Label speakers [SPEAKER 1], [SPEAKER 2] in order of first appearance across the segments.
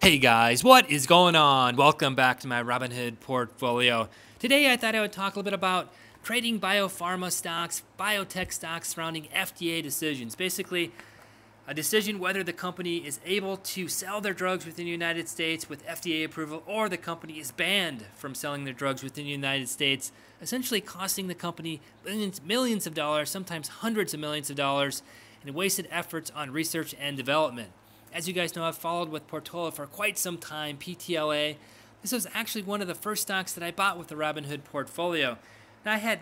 [SPEAKER 1] Hey guys, what is going on? Welcome back to my Robinhood portfolio. Today I thought I would talk a little bit about trading biopharma stocks, biotech stocks surrounding FDA decisions. Basically, a decision whether the company is able to sell their drugs within the United States with FDA approval or the company is banned from selling their drugs within the United States, essentially costing the company millions of dollars, sometimes hundreds of millions of dollars, and wasted efforts on research and development. As you guys know, I've followed with Portola for quite some time, PTLA. This was actually one of the first stocks that I bought with the Robinhood portfolio. And I had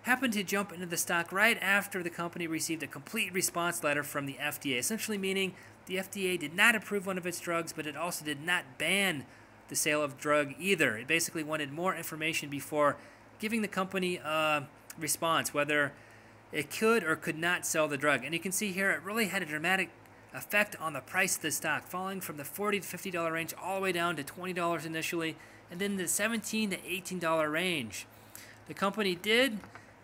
[SPEAKER 1] happened to jump into the stock right after the company received a complete response letter from the FDA, essentially meaning the FDA did not approve one of its drugs, but it also did not ban the sale of drug either. It basically wanted more information before giving the company a response, whether it could or could not sell the drug. And you can see here it really had a dramatic effect on the price of the stock, falling from the $40 to $50 range all the way down to $20 initially, and then the $17 to $18 range. The company did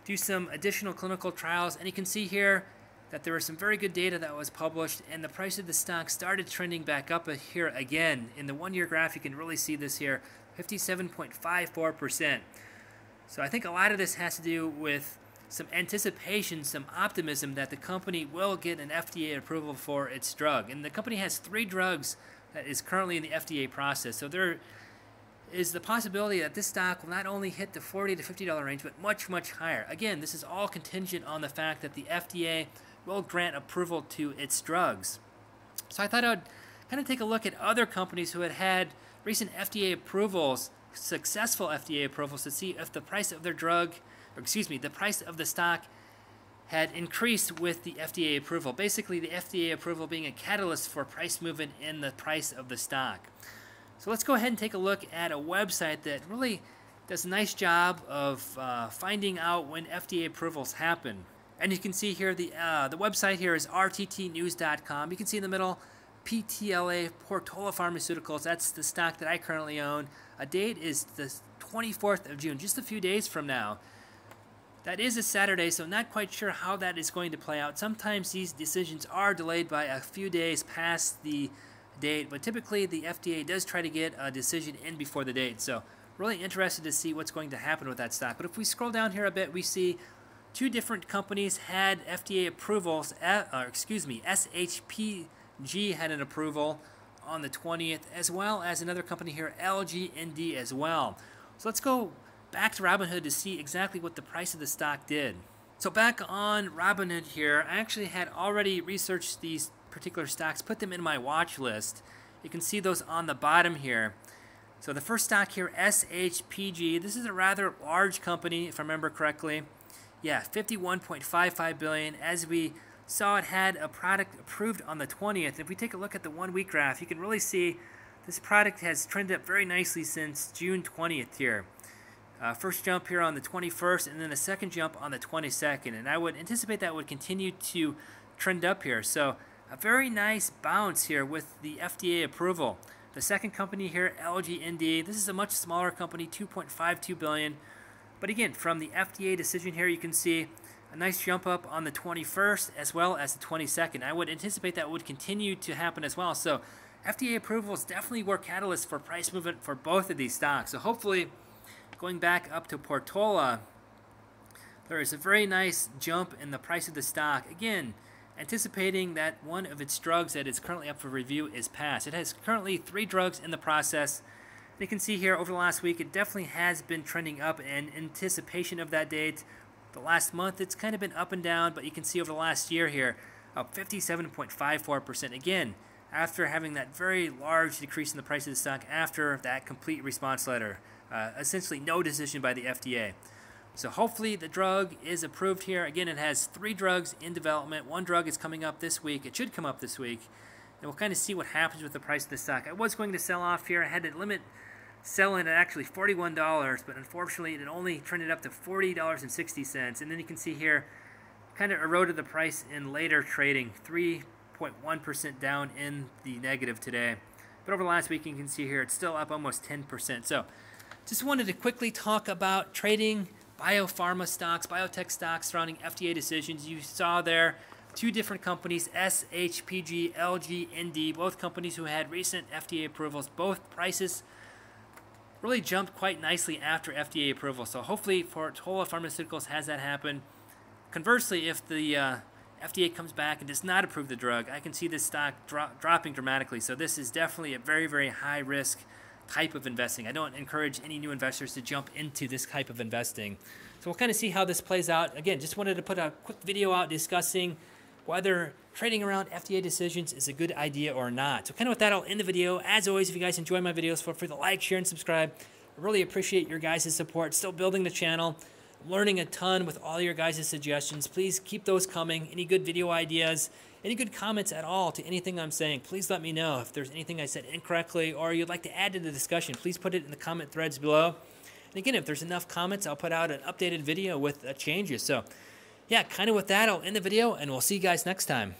[SPEAKER 1] do some additional clinical trials, and you can see here that there was some very good data that was published, and the price of the stock started trending back up here again. In the one-year graph, you can really see this here, 57.54%. So I think a lot of this has to do with some anticipation, some optimism that the company will get an FDA approval for its drug. And the company has 3 drugs that is currently in the FDA process. So there is the possibility that this stock will not only hit the $40 to $50 range, but much, much higher. Again, this is all contingent on the fact that the FDA will grant approval to its drugs. So I thought I would kind of take a look at other companies who had had recent FDA approvals, successful FDA approvals, to see if the price of their drug, the price of the stock had increased with the FDA approval. Basically, the FDA approval being a catalyst for price movement in the price of the stock. So let's go ahead and take a look at a website that really does a nice job of finding out when FDA approvals happen. And you can see here the website here is rttnews.com. You can see in the middle PTLA, Portola Pharmaceuticals. That's the stock that I currently own. A date is the 24th of June, just a few days from now. That is a Saturday, so not quite sure how that is going to play out. Sometimes these decisions are delayed by a few days past the date, but typically the FDA does try to get a decision in before the date. So really interested to see what's going to happen with that stock. But if we scroll down here a bit, we see 2 different companies had FDA approvals. SHPG had an approval on the 20th, as well as another company here, LGND, as well. So let's go back to Robinhood to see exactly what the price of the stock did. So back on Robinhood here, I actually had already researched these particular stocks, put them in my watch list. You can see those on the bottom here. So the first stock here, SHPG, this is a rather large company, if I remember correctly. Yeah, $51.55 billion. As we saw, it had a product approved on the 20th. If we take a look at the 1-week graph, you can really see this product has trended up very nicely since June 20th here. First jump here on the 21st, and then a second jump on the 22nd. And I would anticipate that would continue to trend up here. So a very nice bounce here with the FDA approval. The second company here, LGND, this is a much smaller company, $2.52 billion. But again, from the FDA decision here, you can see a nice jump up on the 21st as well as the 22nd. I would anticipate that would continue to happen as well. So FDA approvals definitely were catalysts for price movement for both of these stocks. So hopefully, going back up to Portola, there is a very nice jump in the price of the stock. Again, anticipating that one of its drugs that is currently up for review is passed. It has currently 3 drugs in the process. You can see here over the last week, it definitely has been trending up in anticipation of that date. The last month, it's kind of been up and down, but you can see over the last year here, up 57.54%. Again, after having that very large decrease in the price of the stock after that complete response letter. Essentially no decision by the FDA. So hopefully the drug is approved here. Again, it has 3 drugs in development. 1 drug is coming up this week. It should come up this week. And we'll kind of see what happens with the price of the stock. I was going to sell off here. I had to limit selling at actually $41, but unfortunately it only trended up to $40.60. And then you can see here, kind of eroded the price in later trading, 3.1% down in the negative today. But over the last week, you can see here, it's still up almost 10%. So just wanted to quickly talk about trading biopharma stocks, biotech stocks surrounding FDA decisions. You saw there two different companies, SHPG, LG, ND, both companies who had recent FDA approvals. Both prices really jumped quite nicely after FDA approval. So hopefully Fortola Pharmaceuticals has that happen. Conversely, if the FDA comes back and does not approve the drug, I can see this stock dropping dramatically. So this is definitely a very, very high risk type of investing. I don't encourage any new investors to jump into this type of investing. So we'll kind of see how this plays out. Again, just wanted to put a quick video out discussing whether trading around FDA decisions is a good idea or not. So kind of with that, I'll end the video. As always, if you guys enjoy my videos, feel free to like, share, and subscribe. I really appreciate your guys' support. Still building the channel. I'm learning a ton with all your guys' suggestions. Please keep those coming. Any good video ideas, any good comments at all to anything I'm saying, please let me know. If there's anything I said incorrectly or you'd like to add to the discussion, please put it in the comment threads below. And again, if there's enough comments, I'll put out an updated video with changes. So yeah, kind of with that, I'll end the video, and we'll see you guys next time.